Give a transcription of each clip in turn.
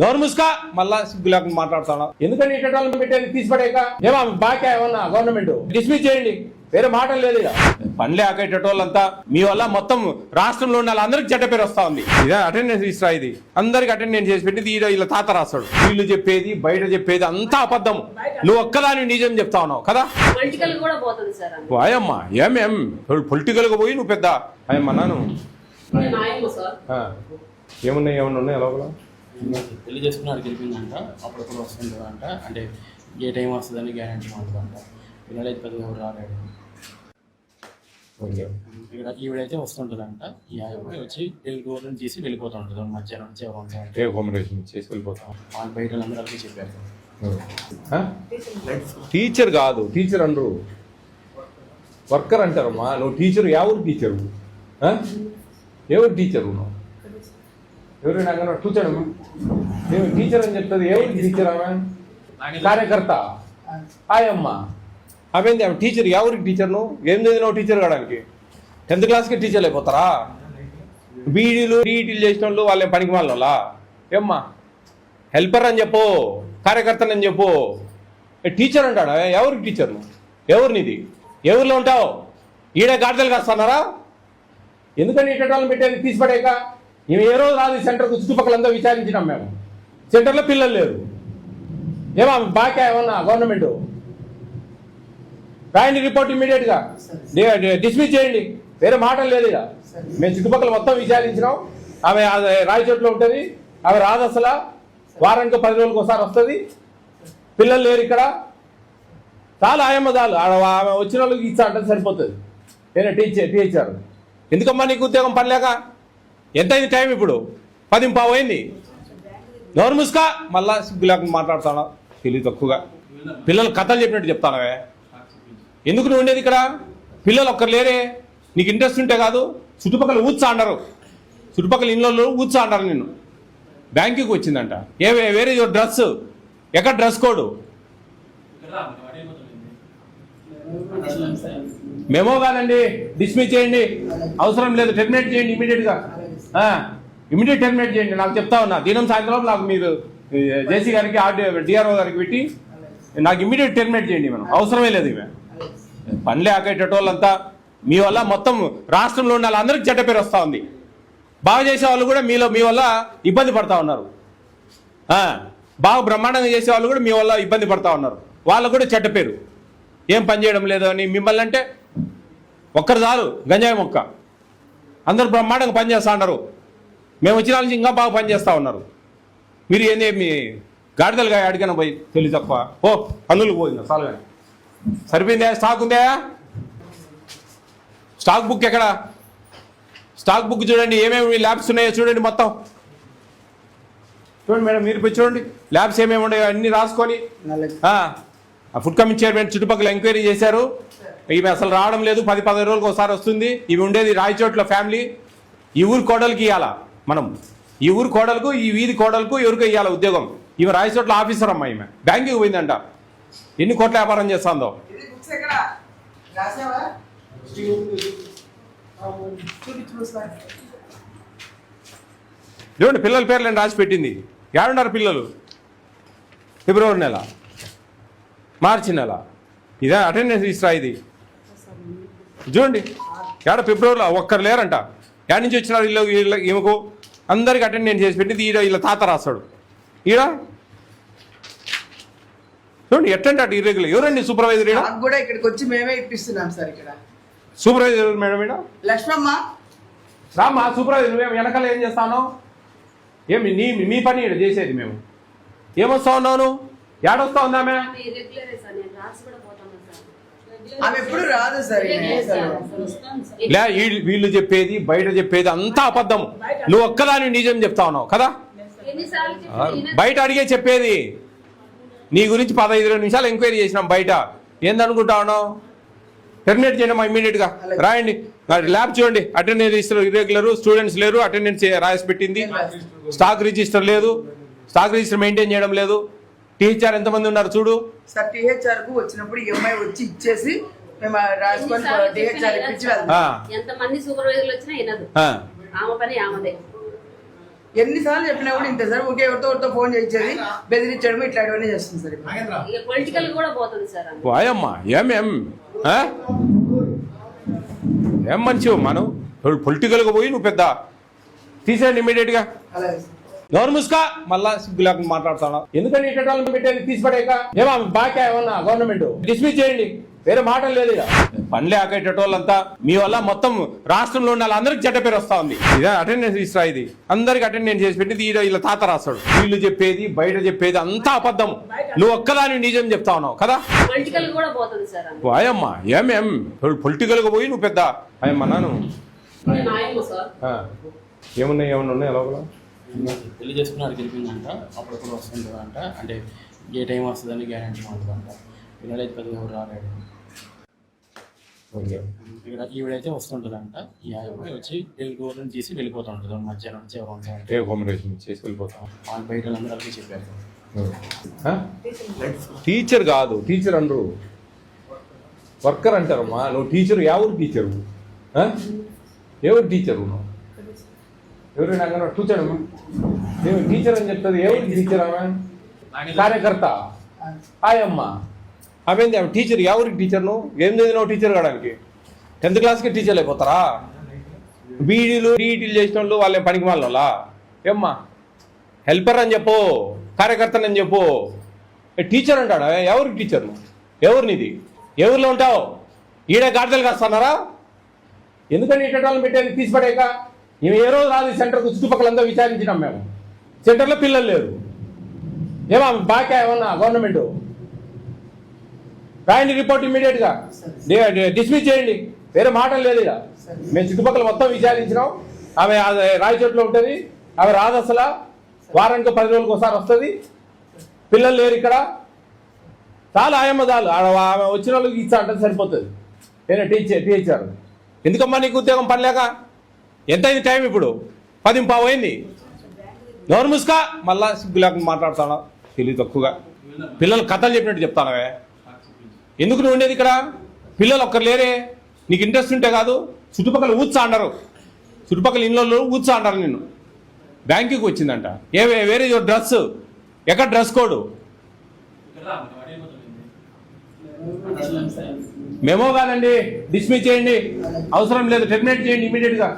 నోరు ముసుకా మళ్ళా సిగ్గు లేకుండా మాట్లాడుతున్నావు. ఎందుకని ఇటోళ్ళని పెట్టేది తీసిపడేక ఏమో బాగా ఏమన్నా గవర్నమెంట్ డిస్మిస్ చేయండి, వేరే మాటలు లేదు. ఇక పనిలే ఆకేటోళ్ళంతా మీ వల్ల మొత్తం రాష్ట్రంలో ఉన్న వాళ్ళందరికి చెడ్డ పేరు వస్తా ఉంది. ఇదే అటెండెన్స్ ఇస్తా, ఇది అందరికి అటెండెన్స్ చేసి పెట్టి వీళ్ళ తాత రాస్తాడు. వీళ్ళు చెప్పేది బయట చెప్పేది అంతా అబద్ధం, నువ్వు ఒక్కదాని నిజం చెప్తా ఉన్నావు కదా. అయ్యమ్మా ఏమేం పొలిటికల్ గా పోయి నువ్వు పెద్ద అయ్యమ్మా నాను ఏమన్నా ఉన్నాయి లోపల పెళ్లి చేసుకున్నాడు గెలిపిందంట, అప్పుడప్పుడు వస్తుంటుందంట, అంటే ఏ టైం వస్తుందని గ్యారంటీ ఉంటుందంట. పిల్లలైతే పెద్దగా ఎవరు రాలేడు. ఇక్కడ ఈవిడైతే వస్తుంటుందంట, ఈ ఆవిడ వచ్చి డోర్లను తీసి వెళ్ళిపోతూ ఉంటుంది మధ్యాహ్నం చేసి వెళ్ళిపోతాం. వాళ్ళ బయట అందరికీ చెప్పారు. టీచర్ కాదు, టీచర్ అనరు, వర్కర్ అంటారమ్మా. నువ్వు టీచరు, ఎవరు టీచరు? ఎవరు టీచరు? నువ్వు ఎవరైనా కూర్చోడమ్మా, నేను టీచర్ అని చెప్తుంది. ఎవరు టీచర్? ఆమె కార్యకర్త. ఆయమ్మ అవేంది ఆమె టీచర్? ఎవరికి టీచర్? నువ్వు ఏం చదివినావు టీచర్ కావడానికి? 10th క్లాస్కి టీచర్లు అయిపోతారా? బీడీలు డీఈటీలు చేసిన వాళ్ళు వాళ్ళే పనికి వాళ్ళ ఏమ్మా? హెల్పర్ అని చెప్పు, కార్యకర్తని అని చెప్పు. టీచర్ అంటాడా? ఎవరికి టీచర్? ఎవరు నీది? ఎవరిలో ఉంటావు? ఈడే గాడిదలు కాస్తున్నారా? ఎందుకని ఇటోళ్ళని పెట్టేది తీసిపడేక? ఇవి ఏ రోజు రాదు సెంటర్కు, చుట్టుపక్కలంతా విచారించినాం మేము. సెంటర్లో పిల్లలు లేరు. ఏమో బాగా ఏమన్నా గవర్నమెంట్ రాయండి రిపోర్ట్ ఇమీడియట్గా డిస్మిస్ చేయండి, వేరే మాటలు లేదు. ఇక మేము చుట్టుపక్కల మొత్తం విచారించినాం. ఆమె రాయచోట్లో ఉంటుంది, ఆమె రాదు అసలు. వారానికి 10 రోజులకు ఒకసారి వస్తుంది. పిల్లలు లేరు ఇక్కడ. చాలు ఆయమ్మ చాలు, ఆమె వచ్చిన వాళ్ళకి ఇచ్చా అంటే సరిపోతుంది. నేను టీచర్ ఎందుకమ్మా నీకు ఉద్యోగం పనిలేక? ఎంత అయింది టైం? ఇప్పుడు 10:15 అయింది. నోరు ముసుకా మళ్ళా సిగ్గు లేకుండా మాట్లాడుతున్నావు. తెలివి తక్కువగా పిల్లలు కథలు చెప్పినట్టు చెప్తానవే. ఎందుకు నువ్వు ఉండేది ఇక్కడ? పిల్లలు ఒక్కరు లేరే. నీకు ఇంట్రెస్ట్ ఉంటే కాదు, చుట్టుపక్కల ఊత్సా అంటారు, చుట్టుపక్కల ఇళ్ళలో ఊత్సా అంటారు. నిన్ను బ్యాంకుకి వచ్చిందంట. వేరే డ్రెస్ ఎక్కడ? డ్రెస్ కోడ్ మేమో కాదండి, డిస్మిస్ చేయండి, అవసరం లేదు, టెర్మినేట్ చేయండి ఇమీడియట్గా. ఇమీడియట్ టెర్మినేట్ చేయండి. నాకు చెప్తా ఉన్నా, దినం సాయంత్రం నాకు మీరు జేసీ గారికి డిఆర్ఓ గారికి పెట్టి నాకు ఇమీడియట్ టెర్మినేట్ చేయండి. మనం అవసరమే లేదు. ఇవే పనిలే ఆకేటోళ్ళంతా మీ వల్ల మొత్తం రాష్ట్రంలో ఉన్న వాళ్ళందరికీ చెడ్డ పేరు వస్తూ ఉంది. బాగా చేసే వాళ్ళు కూడా మీ వల్ల ఇబ్బంది పడతా ఉన్నారు. బాగా బ్రహ్మాండంగా చేసే వాళ్ళు కూడా మీ వల్ల ఇబ్బంది పడతా ఉన్నారు. వాళ్ళకు కూడా చెడ్డ పేరు, ఏం పని చేయడం లేదు అని. మిమ్మల్ని అంటే ఒక్కరు చాలు, గంజాయి మొక్క. అందరూ బ్రహ్మాండంగా పనిచేస్తూ ఉన్నారు. మేము వచ్చిన నుంచి ఇంకా బాగా పనిచేస్తూ ఉన్నారు. మీరు ఏంది మీ గాడిదలుగా అడిగిన పోయి తెలివి తక్కువ. ఓ పన్నులకు పోయిందా? చాలు కానీ సరిపోయిందా? స్టాక్ ఉందా? స్టాక్ బుక్ ఎక్కడ? స్టాక్ బుక్ చూడండి, ఏమేమి ల్యాబ్స్ ఉన్నాయో చూడండి. మొత్తం చూడండి మేడం, మీరు పోయి చూడండి ల్యాబ్స్ ఏమేమి ఉన్నాయో అన్ని రాసుకొని. ఫుడ్ కమిషన్ చైర్మన్ చుట్టుపక్కల ఎంక్వైరీ చేశారు. ఈమె అసలు రావడం లేదు, 10-15 రోజులకు ఒకసారి వస్తుంది. ఇవి ఉండేది రాయచోట్ల ఫ్యామిలీ. ఈ ఊరు కోడలికి ఇవ్వాలా మనం, ఈ ఊరు కోడలకు, ఈ వీధి కోడలకు ఎవరికో ఇవ్వాలా ఉద్యోగం. ఈమె రాయచోట్ల ఆఫీసర్ అమ్మా. ఈమె బ్యాంకుకి పోయిందంట. ఎన్ని కోట్ల వ్యాపారం చేస్తుందో. చూడండి పిల్లల పేర్లు అని రాసి పెట్టింది. ఏడున్నారు పిల్లలు? ఫిబ్రవరి నెల, మార్చి నెల. ఇదే అటెండెన్స్ ఇస్తా. ఇది చూడండి, ఏడ ఫిబ్రవరిలో ఒక్కరు లేరంట. ఏడ నుంచి వచ్చినారు వీళ్ళు? ఈమెకు అందరికి అటెండెన్స్ చేసి పెట్టింది. వీళ్ళ తాత రాస్తాడు. ఈడ చూడండి ఎట్టంటే అటు ఇర్రెగ్యులర్. ఎవరండి సూపర్వైజర్? కూడా ఇక్కడికి వచ్చి మేమే ఇప్పిస్తున్నాం సార్. ఇక్కడ సూపర్వైజర్ మేడం? ఈడ లక్ష్మమ్మ రామ్మా. సూపర్వైజర్ మేము వెనకాల ఏం చేస్తాను? ఏమి మీ పని ఇక్కడ చేసేది మేము. ఏమొస్తా ఉన్నావు? ఏడొస్తా ఉందా ఆమె? వీళ్ళు చెప్పేది బయట చెప్పేది అంతా అబద్ధం, నువ్వు ఒక్కదాని నిజం చెప్తా ఉన్నావు కదా. బయట అడిగే చెప్పేది నీ గురించి 15-20 నిమిషాలు ఎంక్వైరీ చేసినాం బయట. ఏందనుకుంటా ఉన్నావు? టెర్మినేట్ చేయండి మా ఇమీడియట్గా. రాయండి ల్యాబ్ చూడండి. అటెండెన్స్ ఇర్రెగ్యులర్, స్టూడెంట్స్ లేరు, అటెండెన్స్ రాసి పెట్టింది. స్టాక్ రిజిస్టర్ లేదు, స్టాక్ రిజిస్టర్ మెయింటైన్ చేయడం లేదు. టీహెచ్ఆర్ ఎంతమంది ఉన్నారు చూడు. సార్ టీహెచ్ఆర్ కు వచ్చినప్పుడు ఎంఐ వచ్చి ఇచ్చేసి మేము రాసుకొని టీహెచ్ఆర్ ఇప్పించి ఎంతమంది సూపర్వైజర్లు వచ్చినా వినదు. ఆమె పని ఆమెదే. ఎన్నిసార్లు చెప్పినా కూడా ఇంతే సార్. ఊరికే ఎవరితో ఫోన్ చేయించేది, బెదిరించడం ఇట్లాంటివన్నీ చేస్తుంది సార్. పొలిటికల్ కూడా పోతుంది సార్. వాయమ్మా ఏం మంచివు మనం పొలిటికల్గా పోయి నువ్వు పెద్ద తీసేయండి ఇమీడియట్గా. అలాగే నోరు ముసుకా మళ్ళా సిగ్గులేక మాట్లాడుతున్నా. ఎందుకంటే ఇట్లా పెట్టేది తీసిపడేక ఏమా బాగా ఏమన్నా గవర్నమెంట్ డిస్మిస్ చేయండి, వేరే మాటలు లేదు. ఇక పనిలే ఆకేటోళ్ళంతా మీ వల్ల మొత్తం రాష్ట్రంలో ఉన్న వాళ్ళందరికీ చెడ్డ పేరు వస్తా ఉంది. ఇదే అటెండెన్స్ ఇస్తా, ఇది అందరికి అటెండెన్స్ చేసి పెట్టి వీళ్ళ తాత రాస్తాడు. వీళ్ళు చెప్పేది బయట చెప్పేది అంతా అబద్ధం, నువ్వు ఒక్కదాని నిజం చెప్తా ఉన్నావు కదా. పొలిటికల్ కూడా పోతుంది సార్. వాయమ్మా పొలిటికల్గా పోయి నువ్వు పెద్ద అయ్యమ్మా నాను ఏమన్నా లోపల పెళ్లి చేసుకున్నాడు గెలిపిందంట, అప్పుడప్పుడు వస్తుంటుందంట. అంటే ఏ టైం వస్తుందని గ్యారంటీ ఉంటుందంట. పిల్లలైతే పెద్దగా ఎవరు రాలేడు. ఇక్కడ ఈవిడైతే వస్తుంటుందంట. ఈ అబ్బాయి వచ్చి డోర్లను తీసి వెళ్ళిపోతుంటుంది మధ్యాహ్నం నుంచి అకామిడేషన్ చేసి వెళ్ళిపోతాం. వాళ్ళు బయట వాళ్ళందరికీ చెప్పారు. టీచర్ కాదు, టీచర్ అనరు, వర్కర్ అంటారమ్మా. నువ్వు టీచర్, ఎవరు టీచరు? ఎవరు టీచరు నువ్వు? ఎవరైనా అంగన్వాడీ కూర్చోడమ్మా, నేను టీచర్ అని చెప్తుంది. ఎవరు టీచర్? ఆమె కార్యకర్త. ఆయమ్మా అవేంది ఆమె టీచర్? ఎవరికి టీచర్? నువ్వు ఏం చదివినావు టీచర్ కావడానికి? 10th క్లాస్కి టీచర్లు అయిపోతారా? బీడీలు డీఈటీలు చేసిన వాళ్ళు వాళ్ళేం పనికి వాళ్ళ ఏమ్మా? హెల్పర్ అని చెప్పు, కార్యకర్తని అని చెప్పు. టీచర్ అంటాడా? ఎవరికి టీచర్? ఎవరినిది? ఎవరిలో ఉంటావు? ఈడే గాడిదలు కాస్తున్నారా? ఎందుకంటే ఇట్లా పెట్టేది తీసిపడేక. మేము ఏ రోజు రాదు సెంటర్కు, చుట్టుపక్కలంతా విచారించినాం మేము. సెంటర్లో పిల్లలు లేరు. ఏమా బాగా ఏమన్నా గవర్నమెంట్ రాయండి రిపోర్ట్ ఇమ్మీడియట్గా, డిస్మిస్ చేయండి, వేరే మాటలు లేదు. ఇక మేము చుట్టుపక్కల మొత్తం విచారించినాం. ఆమె రాయచోట్లో ఉంటుంది, ఆమె రాదు అసలు. వారానికి 10 రోజులకు ఒకసారి వస్తుంది. పిల్లలు లేరు ఇక్కడ. చాలా ఆయమ్మ చాలు, ఆమె వచ్చిన వాళ్ళకి ఇచ్చా అంటే సరిపోతుంది. నేను టీచర్ ఎందుకమ్మా నీకు ఉద్యోగం పనిలేక? ఎంత అయింది టైం ఇప్పుడు? 10:15 అయింది. నోరు ముసుకా మళ్ళా సిగ్గు లేకుండా మాట్లాడుతాను. తెలివి తక్కువగా పిల్లలు కథలు చెప్పినట్టు చెప్తానవే. ఎందుకు నువ్వు ఉండేది ఇక్కడ? పిల్లలు ఒక్కరు లేరే. నీకు ఇంట్రెస్ట్ ఉంటే కాదు. చుట్టుపక్కల ఊత్సా అంటారు, చుట్టుపక్కల ఇళ్ళలో ఊత్సా అంటారు నిన్ను. బ్యాంకుకి వచ్చిందంట. వేరే డ్రెస్ ఎక్కడ? డ్రెస్ కోడ్ మేమో కాదండి, డిస్మిస్ చేయండి, అవసరం లేదు, టెర్మినేట్ చేయండి ఇమీడియట్గా.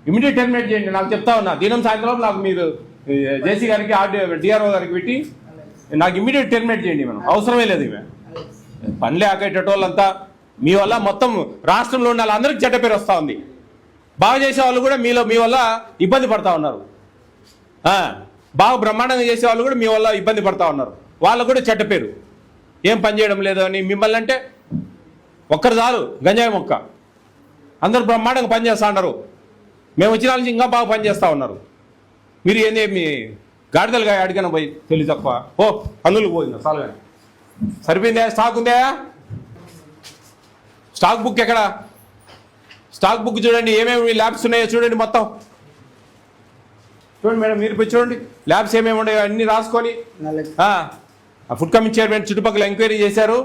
ఇమీడియట్ టెర్మినేట్ చేయండి. నాకు చెప్తా ఉన్నా, దినం సాయంత్రం నాకు మీరు జేసీ గారికి డిఆర్ఓ గారికి పెట్టి నాకు ఇమీడియట్ టెర్మినేట్ చేయండి. మనం అవసరమే లేదు. ఇవే పనిలే ఆకేటోళ్ళంతా మీ వల్ల మొత్తం రాష్ట్రంలో ఉన్న వాళ్ళందరికీ చెడ్డ పేరు వస్తూ ఉంది. బాగా చేసే వాళ్ళు కూడా మీ వల్ల ఇబ్బంది పడతా ఉన్నారు. బాగా బ్రహ్మాండంగా చేసే వాళ్ళు కూడా మీ వల్ల ఇబ్బంది పడతా ఉన్నారు. వాళ్ళకు కూడా చెడ్డ పేరు. ఏం పని చేయడం లేదు అని మిమ్మల్ని అంటే ఒక్కరు చాలు, గంజాయి మొక్క. అందరూ బ్రహ్మాండంగా పనిచేస్తూ ఉన్నారు. మేము వచ్చిన నుంచి ఇంకా బాగా పనిచేస్తూ ఉన్నారు. మీరు ఏంది మీ గాడిదలుగా అడిగిన పోయి తెలివి తక్కువ. పన్నులు పోయిందా? చాలు కానీ సరిపోయిందా? స్టాక్ ఉందా? స్టాక్ బుక్ ఎక్కడ? స్టాక్ బుక్ చూడండి, ఏమేమి ల్యాబ్స్ ఉన్నాయో చూడండి మొత్తం. చూడండి మేడం, మీరు పోయి చూడండి ల్యాబ్స్ ఏమేమి ఉన్నాయో అన్ని రాసుకొని. ఫుడ్ కమిషన్ చైర్మన్ చుట్టుపక్కల ఎంక్వైరీ చేశారు.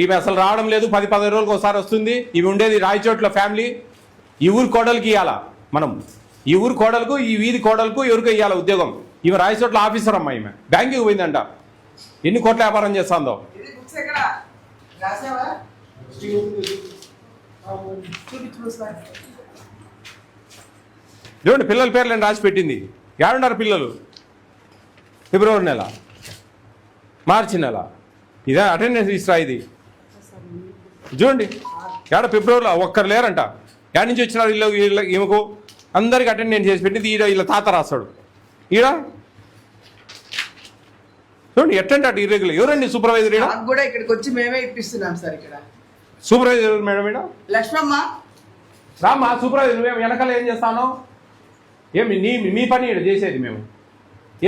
ఇవి అసలు రావడం లేదు, 10-15 రోజులకు ఒకసారి వస్తుంది. ఇవి ఉండేది రాయచోట్ల ఫ్యామిలీ. ఈ ఊరు కోడలికి ఇవ్వాలా మనం, ఈ ఊరు కోడలకు, ఈ వీధి కోడలకు ఎవరికో ఇవ్వాలా ఉద్యోగం. ఈమె రాయచోట్ల ఆఫీసర్ అమ్మా. ఈమె బ్యాంకుకి పోయిందంట. ఎన్ని కోట్ల వ్యాపారం చేస్తుందో. చూడండి పిల్లల పేర్లను రాసి పెట్టింది. ఏడున్నారు పిల్లలు? ఫిబ్రవరి నెల, మార్చి నెల. ఇదే అటెండెన్స్ ఇస్తా. ఇది చూడండి, ఫిబ్రవరిలో ఒక్కరు లేరంట. ఏడు నుంచి వచ్చినారు వీళ్ళు. ఈమెకు అందరికి అటెండెన్స్ చేసి పెట్టింది. వీళ్ళ తాత రాస్తాడు. చూడండి ఎట్టంటే అటు ఇర్రెగ్యులర్. ఎవరండి సూపర్వైజర్? కూడా ఇక్కడికి వచ్చి మేమే ఇప్పిస్తున్నాం సార్. ఇక్కడ సూపర్వైజర్ మేడం ఈడ లక్ష్మమ్మ. రామ్మా సూపర్వైజర్. మేము వెనకాల ఏం చేస్తాను? ఏమి మీ పని ఇక్కడ చేసేది. మేము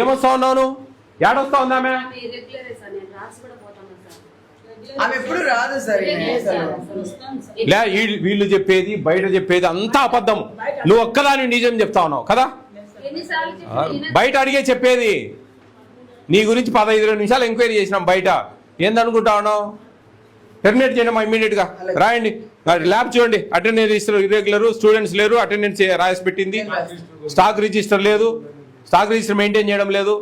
ఏమొస్తా ఉన్నావు? ఏడొస్తా ఉందా? ఆమె ఎప్పుడు రాదు సార్. వీళ్ళు చెప్పేది బయట చెప్పేది అంతా అబద్ధం, నువ్వు ఒక్కదాని నిజం చెప్తా ఉన్నావు కదా. బయట అడిగే చెప్పేది నీ గురించి 15 నిమిషాలు ఎంక్వైరీ చేసినాం బయట. ఏందనుకుంటా ఉన్నావు? టెర్మినేట్ చేయండి అమ్మా ఇమీడియట్గా రాయండి. ల్యాబ్ చూడండి, అటెండెన్స్ ఇర్రెగ్యులర్, స్టూడెంట్స్ లేరు, అటెండెన్స్ రాసి పెట్టింది, స్టాక్ రిజిస్టర్ లేదు, స్టాక్ రిజిస్టర్ మెయింటైన్ చేయడం లేదు.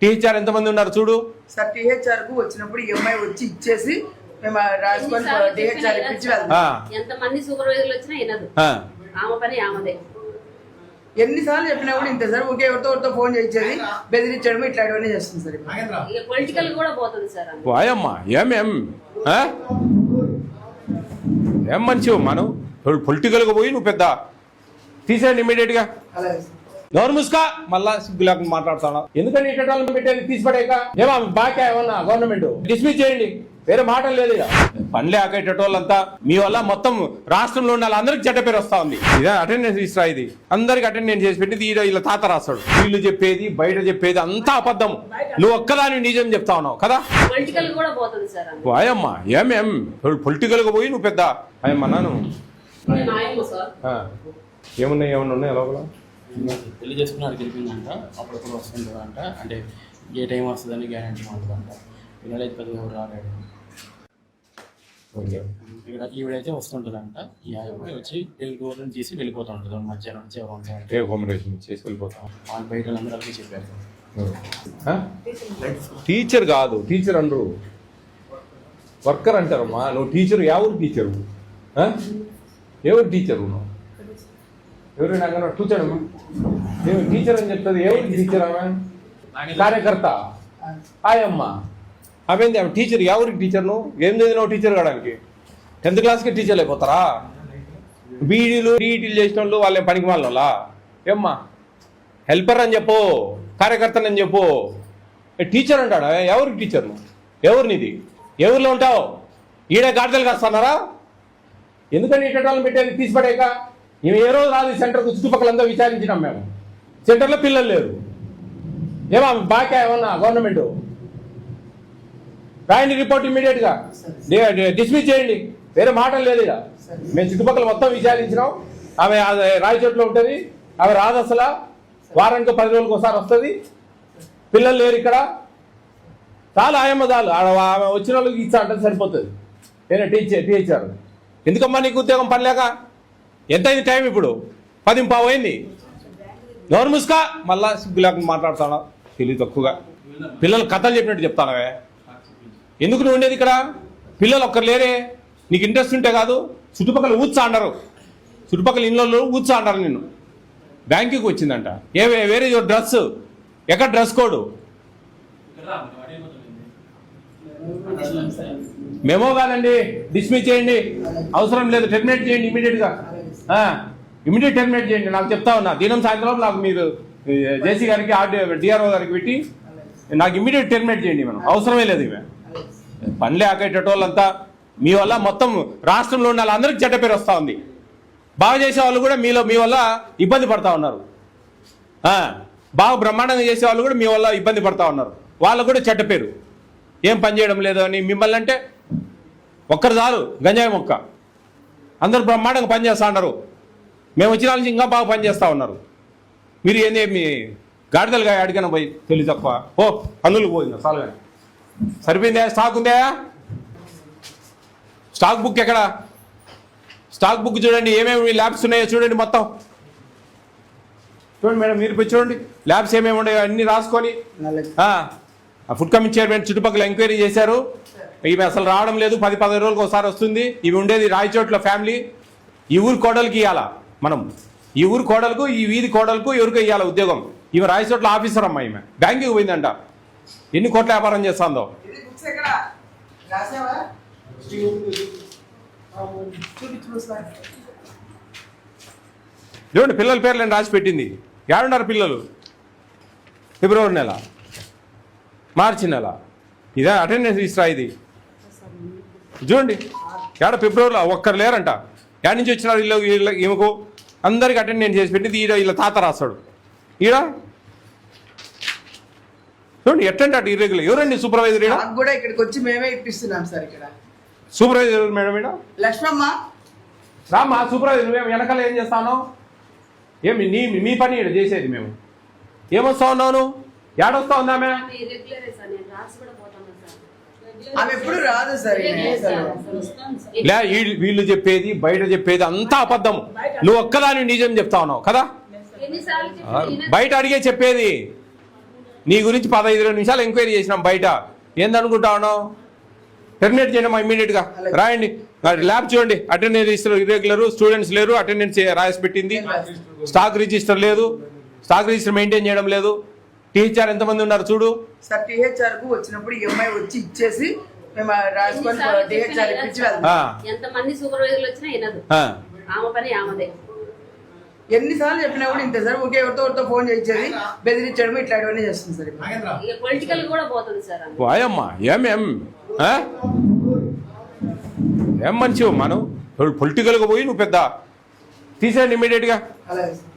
టీచర్ ఎంతమంది ఉన్నారు చూడు. సార్ టీహెచ్ఆర్ కు వచ్చినప్పుడు ఈఎంఐ వచ్చి ఇచ్చేసి మేము రాసుకొని టీహెచ్ఆర్ ఇప్పించి వెళ్తాం. ఎంతమంది సూపర్వైజర్లు వచ్చినా వినదు, ఆమె పని ఆమెదే. ఎన్నిసార్లు చెప్పినా కూడా ఇంతే సార్. ఒకే ఎవరితో ఫోన్ చేయించేది, బెదిరించడం ఇట్లాంటివన్నీ చేస్తుంది సార్. ఇక పొలిటికల్ కూడా పోతుంది సార్ ఆమె. వాయమ్మా ఏం మంచివు మనం పొలిటికల్గా పోయి నువ్వు పెద్ద తీసేయండి ఇమీడియట్గా. అలాగే సార్. గవర్నమెంట్ ముస్కా మళ్ళా సిగ్గు లేకుండా మాట్లాడుతున్నా. ఎందుకని ఇట్లా పెట్టేది తీసిపడేక ఏమా బాగా ఏమన్నా గవర్నమెంట్ డిస్మిస్ చేయండి, వేరే మాటలు లేదు. ఇక పని లేక ఇటోళ్ళంతా మీ వల్ల మొత్తం రాష్ట్రంలో ఉన్న వాళ్ళందరికీ చెడ్డ పేరు వస్తా ఉంది. ఇదే అటెండెన్స్ ఇస్తా, ఇది అందరికి అటెండెన్స్ చేసి పెట్టి ఇలా తాత రాస్తాడు. వీళ్ళు చెప్పేది బయట చెప్పేది అంతా అబద్ధం, నువ్వు ఒక్కదాని నిజం చెప్తా ఉన్నావు కదా. పొలిటికల్ కూడా పోతుంది సార్ ఆమె. వాయమ్మా ఏం పొలిటికల్గా పోయి నువ్వు పెద్ద అయ్యమ్మన్నాను. ఏమన్నా ఉన్నాయి లోపల పెళ్లి చేసుకున్నాడు గెలిపిందంట, అప్పుడప్పుడు వస్తుంటుందంట. అంటే ఏ టైం వస్తుందని గ్యారంటీ ఉంటుందంట. వినలేదు పెద్దగా ఎవరు రాలేడు. ఇక్కడ ఈవిడైతే వస్తుంటుందంట, ఈ అబ్బాయి వచ్చి డోర్ని తీసి వెళ్ళిపోతుంటుంది మధ్యాహ్నం నుంచి ఎవరు అకామిడేషన్ చేసి వెళ్ళిపోతాం. వాళ్ళు బయట అందరికీ చెప్పారు. టీచర్ కాదు, టీచర్ అనరు, వర్కర్ అంటారమ్మా. నువ్వు టీచర్, ఎవరు టీచరు? ఎవరు టీచరు? నువ్వు ఎవరైనా కూర్చోడమ్మా. నేను టీచర్ అని చెప్తుంది, ఎవరు టీచర్? ఆమె కార్యకర్త. ఆయమ్మ అవేంది ఆమె టీచర్? ఎవరికి టీచర్? నువ్వు ఏం చదివినావు టీచర్ కావడానికి? 10th క్లాస్కి టీచర్లు అయిపోతారా? బీడీలు టీఈటీలు చేసిన వాళ్ళు వాళ్ళేం పనికి వాళ్ళ ఏమ్మా? హెల్పర్ అని చెప్పు, కార్యకర్తని అని చెప్పు. టీచర్ అంటాడా? ఎవరికి టీచర్? నువ్వు ఎవరినిది? ఎవరిలో ఉంటావు? ఈడే గాడిదలు కాస్తున్నారా? ఎందుకని ఇట్లా పెట్టేది తీసిపడేక? మేము ఏ రోజు రాదు సెంటర్కు, చుట్టుపక్కలంతా విచారించినాం మేము. సెంటర్లో పిల్లలు లేరు. ఏమా బాగా ఏమన్నా గవర్నమెంట్ రాయండి రిపోర్ట్ ఇమీడియట్గా డిస్మిస్ చేయండి, వేరే మాటలు లేదు. ఇక మేము చుట్టుపక్కల మొత్తం విచారించినాం. ఆమె రాయచోట్లో ఉంటుంది, ఆమె రాదు అసలు. వారానికి 10 రోజులకు ఒకసారి వస్తుంది. పిల్లలు లేరు ఇక్కడ. చాలు ఆయమ్మ చాలు, ఆమె వచ్చిన వాళ్ళకి ఇచ్చా అంటే సరిపోతుంది. నేనే టీచర్. ఎందుకమ్మా నీకు ఉద్యోగం పనిలేక? ఎంత అయింది టైం? ఇప్పుడు 10:15 అయింది. ఎవరు ముసుకా మళ్ళా సిగ్గు లేకుండా మాట్లాడుతాడా? తెలివి తక్కువగా పిల్లలు కథలు చెప్పినట్టు చెప్తానవే. ఎందుకు నువ్వు ఉండేది ఇక్కడ? పిల్లలు ఒక్కరు లేరే. నీకు ఇంట్రెస్ట్ ఉంటే కాదు. చుట్టుపక్కల ఊత్సా అంటారు, చుట్టుపక్కల ఇళ్ళల్లో ఊత్సా అంటారు నిన్ను. బ్యాంకుకి వచ్చిందంట. వేరే డ్రెస్ ఎక్కడ? డ్రెస్ కోడ్ మెమో కాదండి, డిస్మిస్ చేయండి. అవసరం లేదు, టెర్మినేట్ చేయండి ఇమీడియట్గా. ఇమీడియట్ టెర్మినేట్ చేయండి. నాకు చెప్తా ఉన్నా, దినం సాయంత్రం నాకు మీరు జేసీ గారికి డిఆర్ఓ గారికి పెట్టి నాకు ఇమీడియట్ టెర్మినేట్ చేయండి. మనం అవసరమే లేదు. ఇవే పనులే ఆకేటోళ్ళంతా మీ వల్ల మొత్తం రాష్ట్రంలో ఉన్న వాళ్ళందరికీ చెడ్డ పేరు వస్తూ ఉంది. బాగా చేసే వాళ్ళు కూడా మీ వల్ల ఇబ్బంది పడతా ఉన్నారు. బాగా బ్రహ్మాండంగా చేసే వాళ్ళు కూడా మీ వల్ల ఇబ్బంది పడతా ఉన్నారు. వాళ్ళకు కూడా చెడ్డ పేరు. ఏం పని చేయడం లేదు అని మిమ్మల్ని అంటే ఒక్కరు చాలు, గంజాయి మొక్క. అందరూ బ్రహ్మాండంగా పని చేస్తూ ఉన్నారు. మేము వచ్చిన నుంచి ఇంకా బాగా పని చేస్తూ ఉన్నారు. మీరు ఏంది మీ గాడిదలుగా అడిగిన పోయి తెలివి తక్కువ. ఓ పన్నులు పోయిందా? చాలు సరిపోయిందా? స్టాక్ ఉందా? స్టాక్ బుక్ ఎక్కడ? స్టాక్ బుక్ చూడండి, ఏమేమి ల్యాబ్స్ ఉన్నాయో చూడండి. మొత్తం చూడండి మేడం, మీరు పోయి చూడండి ల్యాబ్స్ ఏమేమి ఉన్నాయో అన్ని రాసుకొని. ఫుడ్ కమిషన్ చైర్మన్ చుట్టుపక్కల ఎంక్వైరీ చేశారు. ఈమె అసలు రావడం లేదు, 10-15 రోజులకు ఒకసారి వస్తుంది. ఇవి ఉండేది రాయచోట్ల ఫ్యామిలీ. ఈ ఊరు కోడలికి ఇవ్వాలా మనం, ఈ ఊరు కోడలకు, ఈ వీధి కోడలకు ఎవరికో ఇవ్వాలా ఉద్యోగం. ఈమె రాయచోట్ల ఆఫీసర్ అమ్మా. ఈమె బ్యాంకుకి పోయిందంట. ఎన్ని కోట్ల వ్యాపారం చేస్తుందో. చూడండి పిల్లల పేర్లు రాసి పెట్టింది. ఏడున్నారు పిల్లలు? ఫిబ్రవరి నెల, మార్చి నెల. ఇదే అటెండెన్స్ రిజిస్టర్. ఇది చూడండి, ఏడ ఫిబ్రవరిలో ఒక్కరు లేరంట. ఏడ నుంచి వచ్చినారు వీళ్ళు? ఈమెకు అందరికి అటెండెన్స్ చేసి పెట్టింది. వీళ్ళ తాత రాస్తాడు. ఈడ చూడండి ఎట్టంటే అటు ఇర్రెగ్యులర్. ఎవరండి సూపర్వైజర్? కూడా ఇక్కడికి వచ్చి మేమే ఇప్పిస్తున్నాం సార్. ఇక్కడ సూపర్వైజర్ మేడం? ఈడ లక్ష్మమ్మ రామ్మా. సూపర్వైజర్ మేము వెనకాల ఏం చేస్తాను? ఏమి మీ పని ఇక్కడ చేసేది మేము. ఏమొస్తా ఉన్నావు? ఏడొస్తా ఉందా? ఆమె ఎప్పుడు రాదు సార్ లే వీళ్ళు చెప్పేది బయట చెప్పేది అంతా అబద్ధం. నువ్వు ఒక్కదాని నిజం చెప్తా ఉన్నావు కదా. ఎన్నిసార్లు చెప్పినా వినదు. బయట అడిగే చెప్పేది నీ గురించి 15-20 నిమిషాలు ఎంక్వైరీ చేసినాం బయట. ఏందనుకుంటా ఉన్నావు? టెర్మినేట్ చేయడం ఇమ్మీడియట్గా రాయండి. ల్యాబ్ చూడండి, అటెండెన్స్ ఇర్రెగ్యులర్, స్టూడెంట్స్ లేరు, అటెండెన్స్ రాసి పెట్టింది, స్టాక్ రిజిస్టర్ లేదు, స్టాక్ రిజిస్టర్ మెయింటైన్ చేయడం లేదు. టీచర్ ఎంతమంది ఉన్నారు చూడు. సార్ టీహెచ్ఆర్ కు వచ్చినప్పుడు ఎంఐ వచ్చి ఇచ్చేసి మేము రాసుకొని ఎన్నిసార్లు టీహెచ్ఆర్ చెప్పినా ఇప్పించి వినదు. వెళ్తాం. ఎంతమంది సూపర్వైజర్లు వచ్చినా వినదు. ఆమె పని ఆమెదే. ఎన్నిసార్లు చెప్పినా కూడా ఇంతే సార్. ఊరికే ఎవరితో ఫోన్ చేయించేది, బెదిరించడం ఇట్లాంటివన్నీ చేస్తుంది సార్. ఇక పొలిటికల్ కూడా పోతుంది సార్ ఆమె. వాయమ్మా ఏం మంచివు మనం పొలిటికల్గా పోయి నువ్వు పెద్ద తీసేయండి ఇమ్మీడియట్గా. అలాగే సార్.